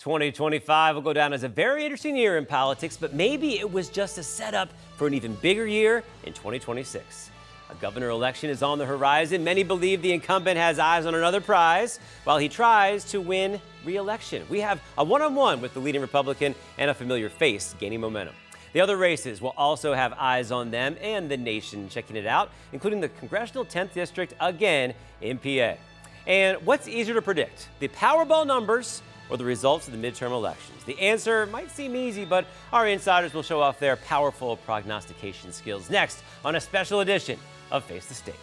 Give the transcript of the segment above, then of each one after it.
2025 will go down as a very interesting year in politics, but maybe it was just a setup for an even bigger year in 2026. A governor election is on the horizon. Many believe the incumbent has eyes on another prize while he tries to win re-election. We have a one-on-one with the leading Republican and a familiar face gaining momentum. The other races will also have eyes on them and the nation checking it out, including the congressional 10th district again in PA. And what's easier to predict, the Powerball numbers or the results of the midterm elections? The answer might seem easy, but our insiders will show off their powerful prognostication skills next on a special edition of Face the State.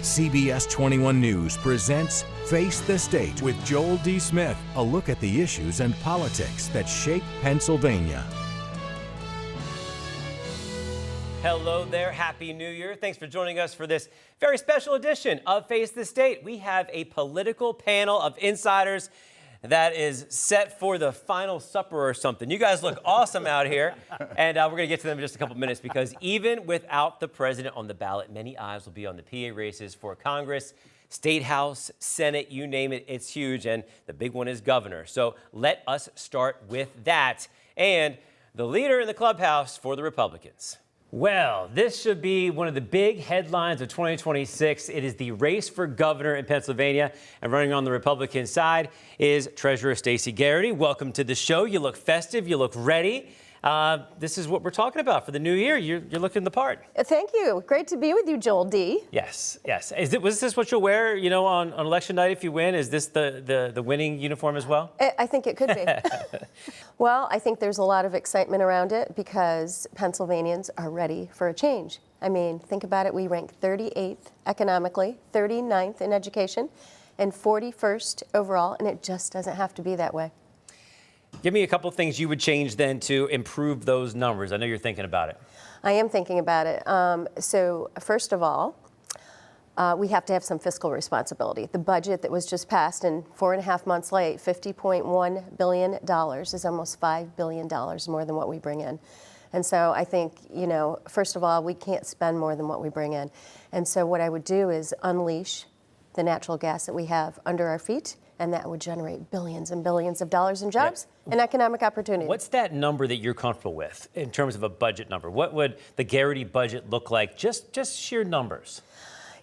CBS 21 News presents Face the State with Joel D. Smith, a look at the issues and politics that shape Pennsylvania. Hello there. Happy New Year. Thanks for joining us for this very special edition of Face the State. We have a political panel of insiders that is set for the final supper or something. You guys look awesome out here. And we're going to get to them in just a couple minutes because even without the president on the ballot, many eyes will be on the PA races for Congress, State House, Senate, you name it, it's huge. And the big one is governor. So let us start with that. And the leader in the clubhouse for the Republicans. Well, this should be one of the big headlines of 2026. It is the race for governor in Pennsylvania. And running on the Republican side is Treasurer Stacy Garrity. Welcome to the show. You look festive. You look ready. This is what we're talking about for the new year. You're looking the part. Thank you. Great to be with you, Joel D. Yes, yes. Was this what you'll wear, on election night if you win? Is this the winning uniform as well? I think it could be. Well, I think there's a lot of excitement around it because Pennsylvanians are ready for a change. I mean, think about it. We rank 38th economically, 39th in education, and 41st overall, and it just doesn't have to be that way. Give me a couple of things you would change then to improve those numbers. I know you're thinking about it. I am thinking about it. So first of all, we have to have some fiscal responsibility. The budget that was just passed and 4.5 months late, $50.1 billion, is almost $5 billion more than what we bring in. And so I think, first of all, we can't spend more than what we bring in. And so what I would do is unleash the natural gas that we have under our feet, and that would generate billions and billions of dollars in jobs and economic opportunity. What's that number that you're comfortable with in terms of a budget number? What would the Garrity budget look like? Just sheer numbers.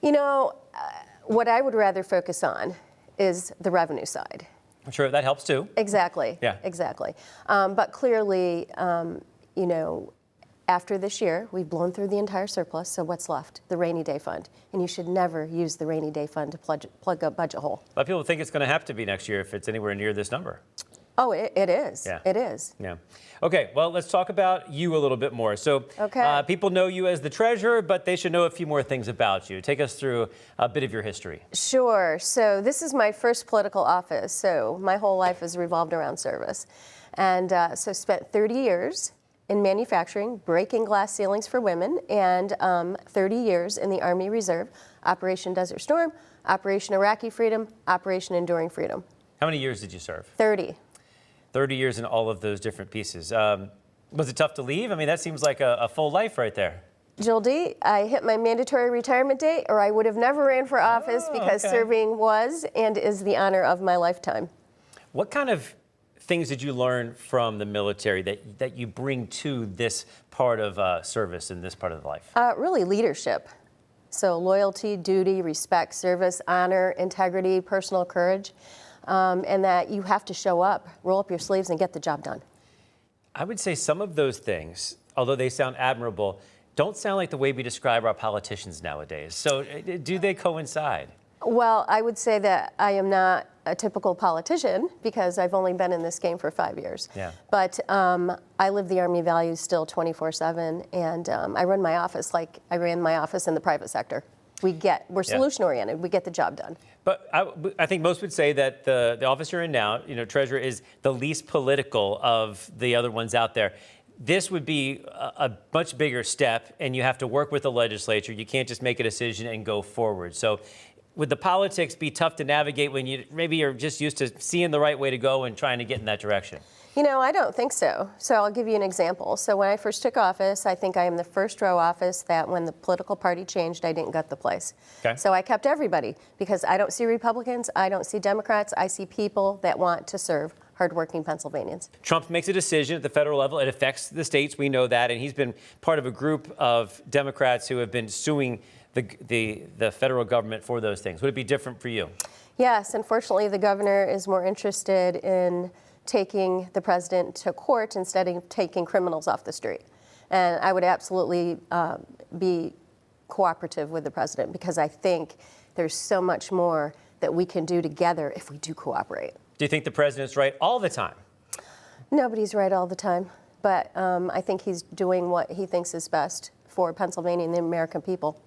What I would rather focus on is the revenue side. I'm sure that helps too. Exactly. Yeah. Exactly. But clearly, after this year, we've blown through the entire surplus, so what's left? The rainy day fund. And you should never use the rainy day fund to plug a budget hole. A lot of people think it's going to have to be next year if it's anywhere near this number. Oh, it is. Yeah. It is. Yeah. Okay, well, let's talk about you a little bit more. So okay. People know you as the treasurer, but they should know a few more things about you. Take us through a bit of your history. Sure. So this is my first political office, so my whole life has revolved around service. And so spent 30 years in manufacturing, breaking glass ceilings for women, and 30 years in the Army Reserve, Operation Desert Storm, Operation Iraqi Freedom, Operation Enduring Freedom. How many years did you serve? 30. 30 years in all of those different pieces. Was it tough to leave? I mean, that seems like a full life right there. Joel D., I hit my mandatory retirement date, or I would have never ran for office because serving was and is the honor of my lifetime. What kind of things did you learn from the military that you bring to this part of service in this part of life? Really leadership. So loyalty, duty, respect, service, honor, integrity, personal courage, and that you have to show up, roll up your sleeves, and get the job done. I would say some of those things, although they sound admirable, don't sound like the way we describe our politicians nowadays. So do they coincide? Well, I would say that I am not a typical politician because I've only been in this game for 5 years. Yeah. But I live the Army values still 24/7, and I run my office like I ran my office in the private sector. We're solution oriented. We get the job done. But I think most would say that the office you're in now, treasurer, is the least political of the other ones out there. This would be a much bigger step, and you have to work with the legislature. You can't just make a decision and go forward. So would the politics be tough to navigate when you maybe you're just used to seeing the right way to go and trying to get in that direction? You know, I don't think so. So I'll give you an example. So when I first took office, I think I am the first row office that when the political party changed, I didn't gut the place. Okay. So I kept everybody because I don't see Republicans, I don't see Democrats, I see people that want to serve hardworking Pennsylvanians. Trump makes a decision at the federal level. It affects the states. We know that. And he's been part of a group of Democrats who have been suing the federal government for those things. Would it be different for you? Yes, unfortunately, the governor is more interested in taking the president to court instead of taking criminals off the street. And I would absolutely be cooperative with the president because I think there's so much more that we can do together if we do cooperate. Do you think the president's right all the time? Nobody's right all the time, but I think he's doing what he thinks is best for Pennsylvania and the American people.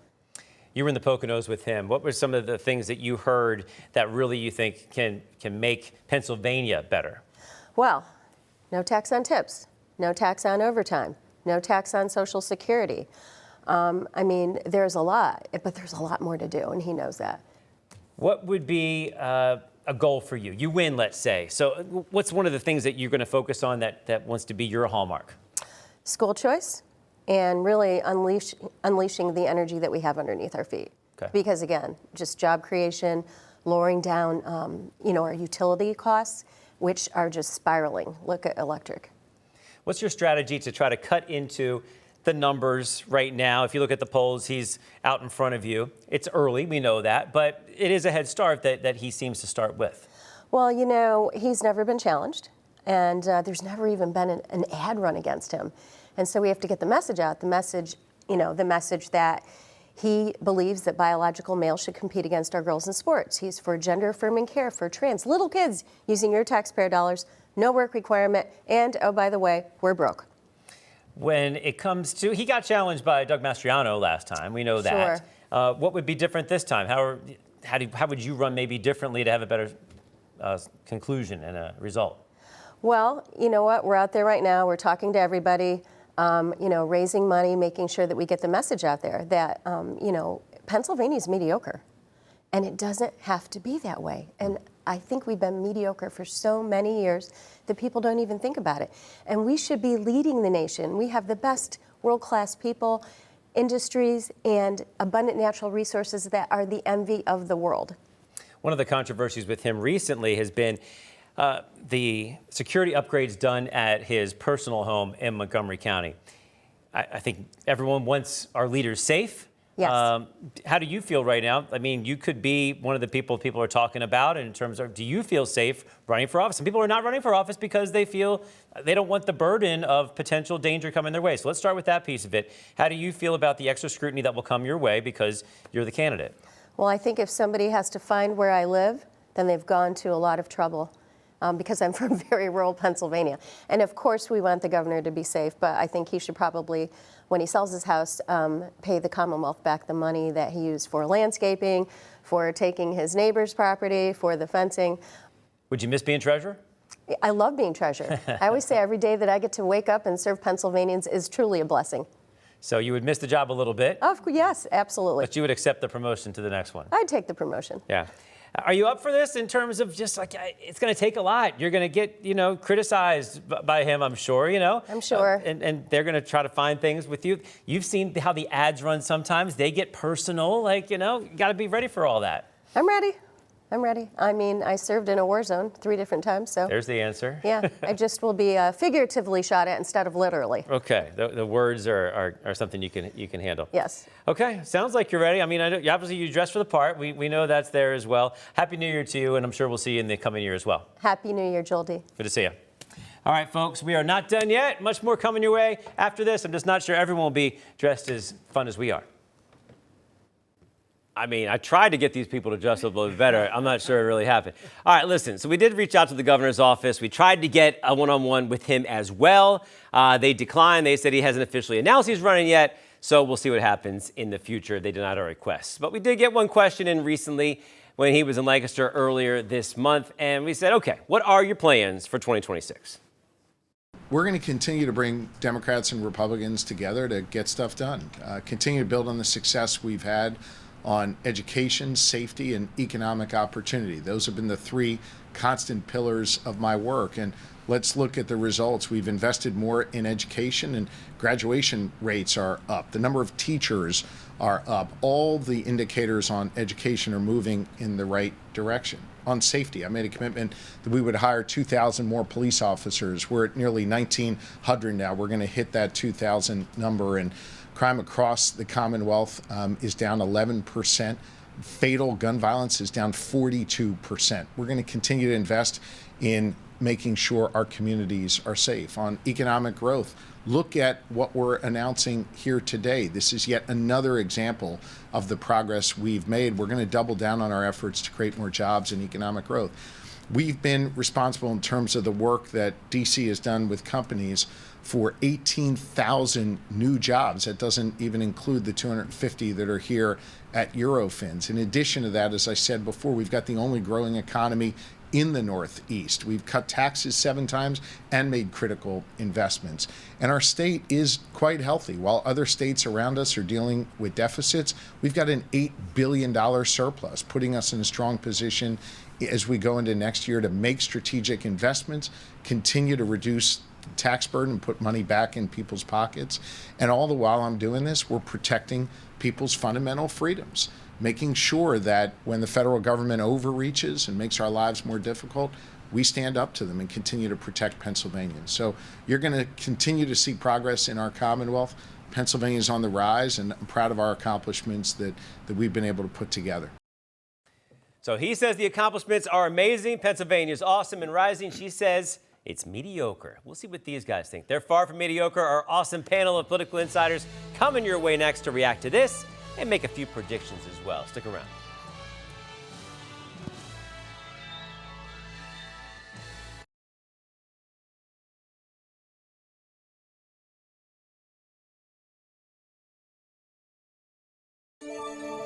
You were in the Poconos with him. What were some of the things that you heard that really you think can make Pennsylvania better? Well, no tax on tips, no tax on overtime, no tax on Social Security. I mean, there's a lot, but there's a lot more to do, and he knows that. What would be a goal for you? You win, let's say. So what's one of the things that you're going to focus on that wants to be your hallmark? School choice and really unleashing the energy that we have underneath our feet. Okay. Because again, just job creation, lowering down our utility costs, which are just spiraling. Look at electric. What's your strategy to try to cut into the numbers right now? If you look at the polls, he's out in front of you. It's early, we know that, but it is a head start that he seems to start with. Well, you know, he's never been challenged, and there's never even been an ad run against him. And so we have to get the message out, the message that he believes that biological males should compete against our girls in sports. He's for gender-affirming care for trans little kids using your taxpayer dollars, no work requirement, and, oh, by the way, we're broke. When it comes to, he got challenged by Doug Mastriano last time, we know that. Sure. What would be different this time? How would you run maybe differently to have a better conclusion and a result? Well, you know what, we're out there right now, we're talking to everybody, raising money, making sure that we get the message out there that, Pennsylvania's mediocre. And it doesn't have to be that way. And I think we've been mediocre for so many years that people don't even think about it. And we should be leading the nation. We have the best world-class people, industries, and abundant natural resources that are the envy of the world. One of the controversies with him recently has been the security upgrades done at his personal home in Montgomery County. I think everyone wants our leaders safe. Yes. How do you feel right now? I mean, you could be one of the people are talking about in terms of, do you feel safe running for office? Some people are not running for office because they feel they don't want the burden of potential danger coming their way. So let's start with that piece of it. How do you feel about the extra scrutiny that will come your way because you're the candidate? Well, I think if somebody has to find where I live, then they've gone to a lot of trouble. Because I'm from very rural Pennsylvania. And of course we want the governor to be safe, but I think he should probably, when he sells his house, pay the Commonwealth back the money that he used for landscaping, for taking his neighbor's property, for the fencing. Would you miss being treasurer? I love being treasurer. I always say every day that I get to wake up and serve Pennsylvanians is truly a blessing. So you would miss the job a little bit? Yes, absolutely. But you would accept the promotion to the next one? I'd take the promotion. Yeah. Are you up for this in terms of just like, it's going to take a lot. You're going to get, criticized by him, I'm sure, I'm sure. And they're going to try to find things with you. You've seen how the ads run sometimes. They get personal, you got to be ready for all that. I'm ready. I mean, I served in a war zone 3 different times, so. There's the answer. Yeah, I just will be figuratively shot at instead of literally. Okay, the words are something you can handle. Yes. Okay, sounds like you're ready. I mean, obviously you dress for the part. We know that's there as well. Happy New Year to you, and I'm sure we'll see you in the coming year as well. Happy New Year, Joel D. Good to see you. All right, folks, we are not done yet. Much more coming your way after this. I'm just not sure everyone will be dressed as fun as we are. I mean, I tried to get these people to dress up a little better. I'm not sure it really happened. All right, listen, so we did reach out to the governor's office. We tried to get a one-on-one with him as well. They declined. They said he hasn't officially announced he's running yet, so we'll see what happens in the future. They denied our requests. But we did get one question in recently when he was in Lancaster earlier this month, and we said, okay, what are your plans for 2026? We're going to continue to bring Democrats and Republicans together to get stuff done, continue to build on the success we've had on education, safety, and economic opportunity. Those have been the three constant pillars of my work. And let's look at the results. We've invested more in education, and graduation rates are up. The number of teachers are up. All the indicators on education are moving in the right direction. On safety, I made a commitment that we would hire 2,000 more police officers. We're at nearly 1,900 now. We're going to hit that 2,000 number. And crime across the Commonwealth is down 11%. Fatal gun violence is down 42%. We're going to continue to invest in making sure our communities are safe. On economic growth, look at what we're announcing here today. This is yet another example of the progress we've made. We're going to double down on our efforts to create more jobs and economic growth. We've been responsible in terms of the work that DC has done with companies for 18,000 new jobs. That doesn't even include the 250 that are here at Eurofins. In addition to that, as I said before, we've got the only growing economy in the Northeast. We've cut taxes 7 times and made critical investments. And our state is quite healthy. While other states around us are dealing with deficits, we've got an $8 billion surplus, putting us in a strong position as we go into next year to make strategic investments, continue to reduce the tax burden, put money back in people's pockets. And all the while I'm doing this, we're protecting people's fundamental freedoms, making sure that when the federal government overreaches and makes our lives more difficult, we stand up to them and continue to protect Pennsylvanians. So you're going to continue to see progress in our Commonwealth. Pennsylvania's on the rise, and I'm proud of our accomplishments that we've been able to put together. So he says the accomplishments are amazing. Pennsylvania's awesome and rising. She says it's mediocre. We'll see what these guys think. They're far from mediocre. Our awesome panel of political insiders coming your way next to react to this and make a few predictions as well. Stick around.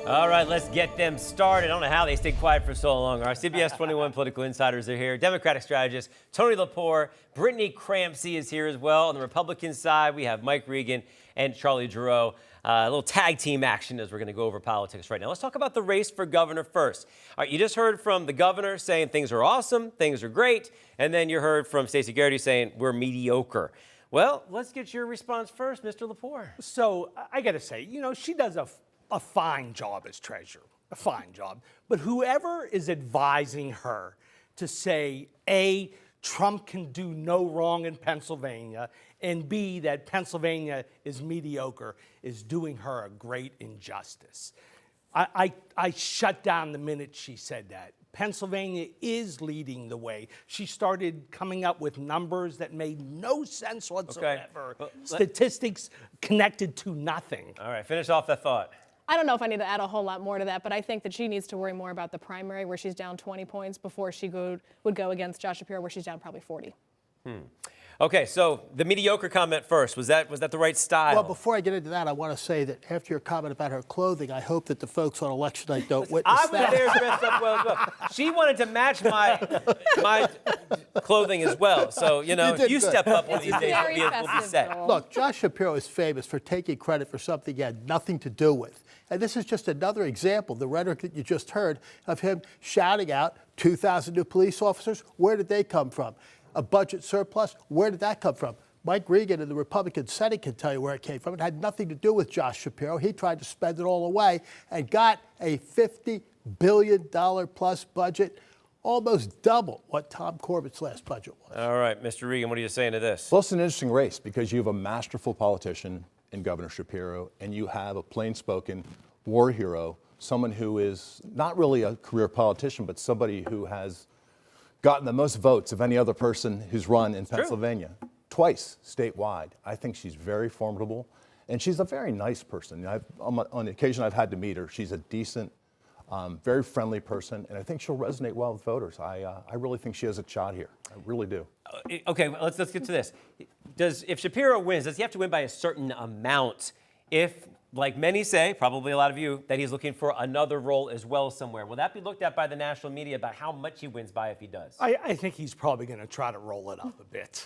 All right, let's get them started. I don't know how they stayed quiet for so long. Our CBS 21 political insiders are here. Democratic strategist Tony Lepore, Brittany Crampsey is here as well. On the Republican side, we have Mike Regan and Charlie Giroux. A little tag team action as we're going to go over politics right now. Let's talk about the race for governor first. All right, you just heard from the governor saying things are awesome, things are great, and then you heard from Stacy Garrity saying we're mediocre. Well, let's get your response first, Mr. Lepore. So I got to say, she does a fine job as treasurer, a fine job. But whoever is advising her to say, A, Trump can do no wrong in Pennsylvania, and B, that Pennsylvania is mediocre, is doing her a great injustice. I shut down the minute she said that. Pennsylvania is leading the way. She started coming up with numbers that made no sense whatsoever. Okay. Well, statistics connected to nothing. All right, finish off that thought. I don't know if I need to add a whole lot more to that, but I think that she needs to worry more about the primary where she's down 20 points before she would go against Josh Shapiro where she's down probably 40. Okay, so the mediocre comment first. Was that the right style? Well, before I get into that, I want to say that after your comment about her clothing, I hope that the folks on election night don't witness I was that. there dressed up well as well. She wanted to match my clothing as well. So, if you step up one of these days, we'll be set. Look, Josh Shapiro is famous for taking credit for something he had nothing to do with. And this is just another example, the rhetoric that you just heard, of him shouting out 2,000 new police officers. Where did they come from? A budget surplus? Where did that come from? Mike Regan in the Republican Senate can tell you where it came from. It had nothing to do with Josh Shapiro. He tried to spend it all away and got a $50 billion plus budget, almost double what Tom Corbett's last budget was. All right, Mr. Regan, what are you saying to this? Well, it's an interesting race because you have a masterful politician in Governor Shapiro, and you have a plain-spoken war hero, someone who is not really a career politician, but somebody who has gotten the most votes of any other person who's run in Pennsylvania. Twice statewide. I think she's very formidable, and she's a very nice person. On the occasion I've had to meet her, she's a decent, very friendly person, and I think she'll resonate well with voters. I really think she has a shot here. I really do. Okay, let's get to this. If Shapiro wins, does he have to win by a certain amount? If, like many say, probably a lot of you, that he's looking for another role as well somewhere, will that be looked at by the national media about how much he wins by if he does? I think he's probably going to try to roll it up a bit,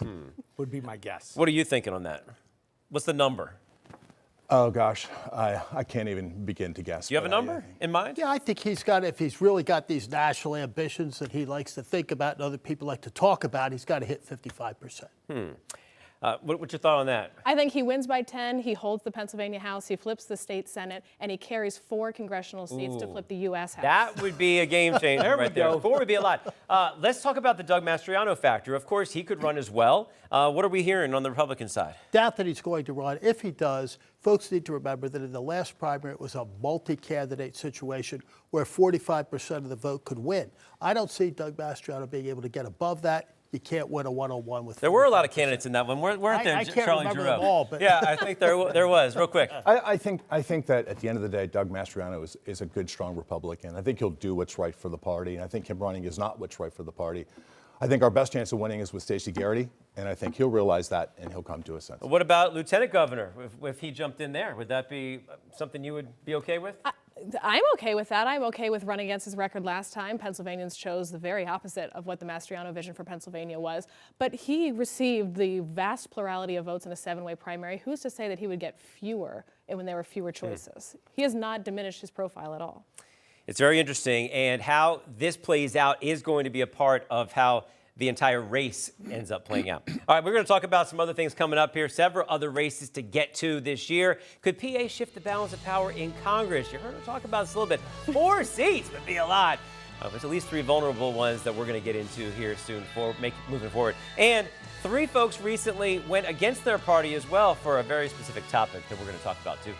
would be my guess. What are you thinking on that? What's the number? Oh gosh, I can't even begin to guess. Do you have a but number in mind? Yeah, I think if he's really got these national ambitions that he likes to think about and other people like to talk about, he's got to hit 55%. What's your thought on that? I think he wins by 10. He holds the Pennsylvania House. He flips the state Senate, and he carries 4 congressional seats to flip the U.S. House. That would be a game changer right there. 4 would be a lot. Let's talk about the Doug Mastriano factor. Of course, he could run as well. What are we hearing on the Republican side? Doubt that he's going to run. If he does, folks need to remember that in the last primary, it was a multi-candidate situation where 45% of the vote could win. I don't see Doug Mastriano being able to get above that. You can't win a one-on-one with. There were a lot of candidates in that one, weren't there? I can't Charlie remember Giroux? them all, but yeah, I think there was. Real quick. I think that at the end of the day, Doug Mastriano is a good, strong Republican. I think he'll do what's right for the party, and I think him running is not what's right for the party. I think our best chance of winning is with Stacy Garrity, and I think he'll realize that and he'll come to a sense. What about Lieutenant Governor? If he jumped in there, would that be something you would be okay with? I'm okay with that. I'm okay with running against his record last time. Pennsylvanians chose the very opposite of what the Mastriano vision for Pennsylvania was. But he received the vast plurality of votes in a 7-way primary. Who's to say that he would get fewer when there were fewer choices? He has not diminished his profile at all. It's very interesting, and how this plays out is going to be a part of how the entire race ends up playing out. All right, we're going to talk about some other things coming up here, several other races to get to this year. Could PA shift the balance of power in Congress? You heard us talk about this a little bit. 4 seats would be a lot. There's at least 3 vulnerable ones that we're going to get into here soon moving forward. And 3 folks recently went against their party as well for a very specific topic that we're going to talk about too.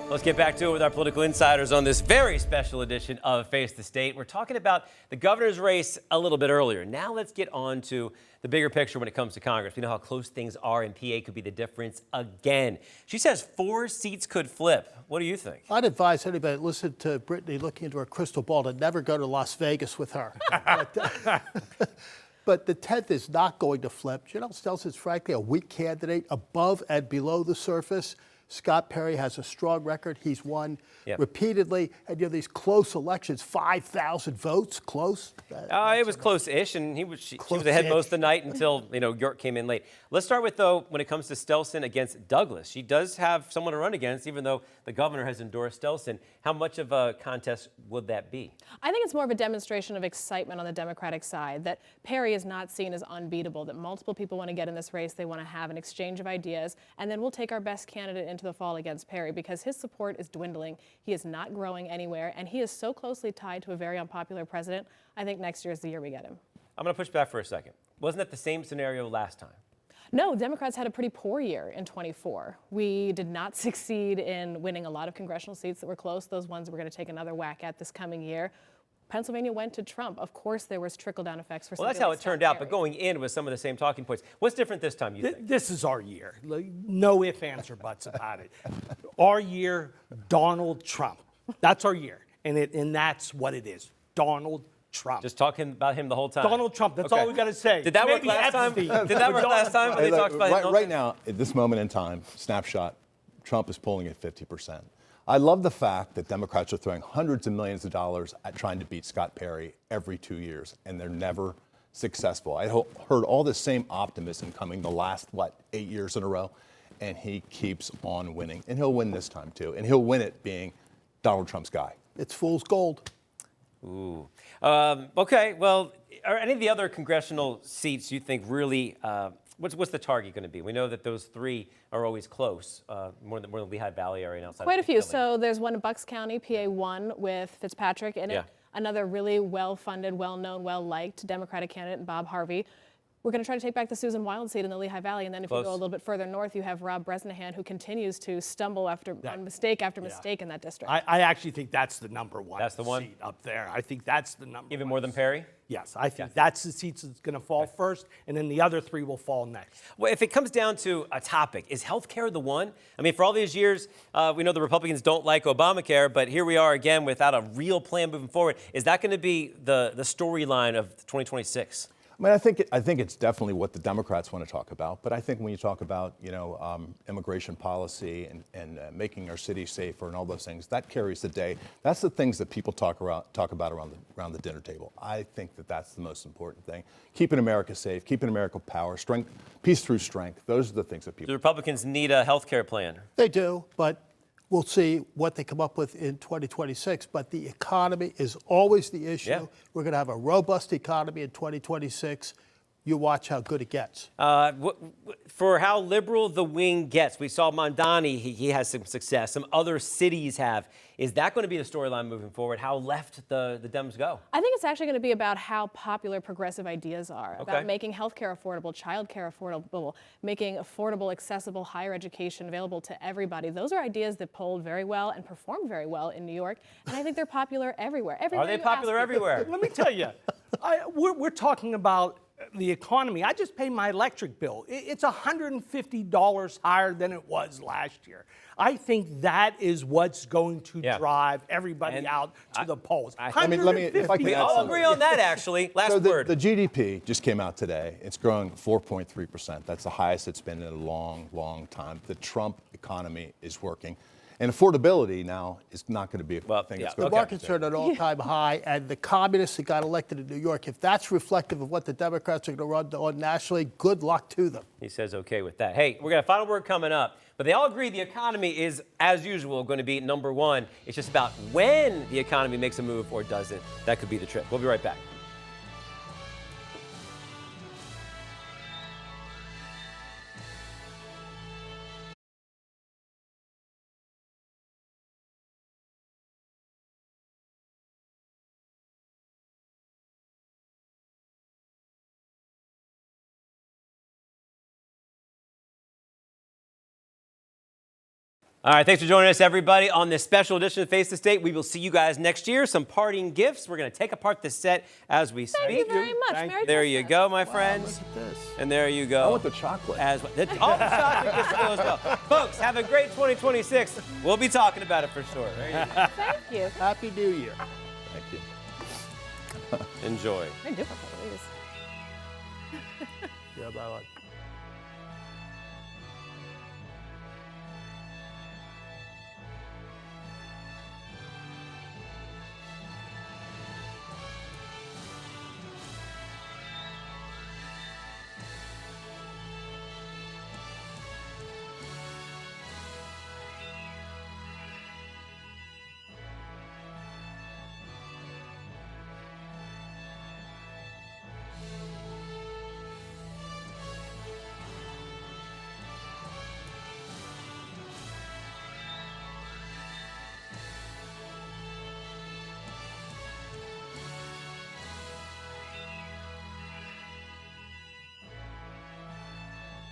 Let's get back to it with our political insiders on this very special edition of Face the State. We're talking about the governor's race a little bit earlier. Now let's get on to the bigger picture when it comes to Congress. We know how close things are, and PA could be the difference again. She says 4 seats could flip. What do you think? I'd advise anybody that listened to Brittany looking into her crystal ball to never go to Las Vegas with her. But the 10th is not going to flip. Janelle Stelson's frankly a weak candidate above and below the surface. Scott Perry has a strong record. He's won repeatedly. And these close elections, 5,000 votes, close. It was close-ish, and she was ahead most of the night until York came in late. Let's start with, though, when it comes to Stelson against Douglas. She does have someone to run against, even though the governor has endorsed Stelson. How much of a contest would that be? I think it's more of a demonstration of excitement on the Democratic side, that Perry is not seen as unbeatable, that multiple people want to get in this race. They want to have an exchange of ideas, and then we'll take our best candidate into the fall against Perry because his support is dwindling. He is not growing anywhere, and he is so closely tied to a very unpopular president. I think next year is the year we get him. I'm going to push back for a second. Wasn't that the same scenario last time? No, Democrats had a pretty poor year in 24. We did not succeed in winning a lot of congressional seats that were close. Those ones we're going to take another whack at this coming year. Pennsylvania went to Trump. Of course, there was trickle-down effects for. Well, that's how it turned out. But going in with some of the same talking points. What's different this time? You think? This is our year. No ifs, ands, or buts about it. Our year, Donald Trump. That's our year, and that's what it is. Donald Trump. Just talking about him the whole time. Donald Trump. That's all we got to say. Did that work last time? Did that work last time when they talked about him? Right now, at this moment in time, snapshot, Trump is polling at 50%. I love the fact that Democrats are throwing hundreds of millions of dollars at trying to beat Scott Perry every 2 years, and they're never successful. I heard all the same optimism coming the last, 8 years in a row, and he keeps on winning. And he'll win this time, too. And he'll win it being Donald Trump's guy. It's fool's gold. Ooh. Okay, well, are any of the other congressional seats you think really, what's the target going to be? We know that those 3 are always close, more than Lehigh Valley area and outside. Quite a few. So there's one in Bucks County, PA 1, with Fitzpatrick in it. Another really well-funded, well-known, well-liked Democratic candidate, Bob Harvey. We're going to try to take back the Susan Wild seat in the Lehigh Valley, and then if you go a little bit further north, you have Rob Bresnahan, who continues to stumble on mistake after mistake in that district. I actually think that's the number one. That's the one? Seat up there. I think that's the number. Even one more than Perry? Yes, I think that's the seats that's going to fall first, and then the other 3 will fall next. Well, if it comes down to a topic, is health care the one? I mean, for all these years, we know the Republicans don't like Obamacare, but here we are again without a real plan moving forward. Is that going to be the storyline of 2026? I mean, I think it's definitely what the Democrats want to talk about. But I think when you talk about, immigration policy and making our cities safer and all those things, that carries the day. That's the things that people talk about around the dinner table. I think that that's the most important thing. Keeping America safe, keeping America power, strength, peace through strength. Those are the things that people. The Republicans need a health care plan. They do, but we'll see what they come up with in 2026. But the economy is always the issue. Yeah. We're going to have a robust economy in 2026. You watch how good it gets. For how liberal the wing gets, we saw Mondani, he has some success. Some other cities have. Is that going to be the storyline moving forward? How left the Dems go? I think it's actually going to be about how popular progressive ideas are, Okay. about making healthcare affordable, childcare affordable, making affordable, accessible higher education available to everybody. Those are ideas that polled very well and performed very well in New York, and I think they're popular everywhere. Are they popular everywhere? Let me tell you, we're talking about the economy. I just paid my electric bill. It's $150 higher than it was last year. I think that is what's going to drive everybody out to the polls. Let me if I can We add all something. agree on that, actually. Last So word. the GDP just came out today. It's growing 4.3%. That's the highest it's been in a long, long time. The Trump economy is working. And affordability now is not going to be a thing that's The going to markets are at an all-time high, and the communists that got elected in New York, if that's reflective of what the Democrats are going to run on nationally, good luck to them. He says okay with that. Hey, we're going to have final word coming up, but they all agree the economy is, as usual, going to be number one. It's just about when the economy makes a move or doesn't. That could be the trick. We'll be right back. All right, thanks for joining us, everybody, on this special edition of Face the State. We will see you guys next year. Some parting gifts. We're going to take apart the set as we speak. Thank you very much. Merry There you Christmas. go, my friends. Look at this. And there you go. I want the chocolate. As well. All the chocolate gets to go as well. Folks, have a great 2026. We'll be talking about it for sure. There you go. Thank you. Happy New Year. Thank you. Enjoy. I do have these. Yeah, bye-bye.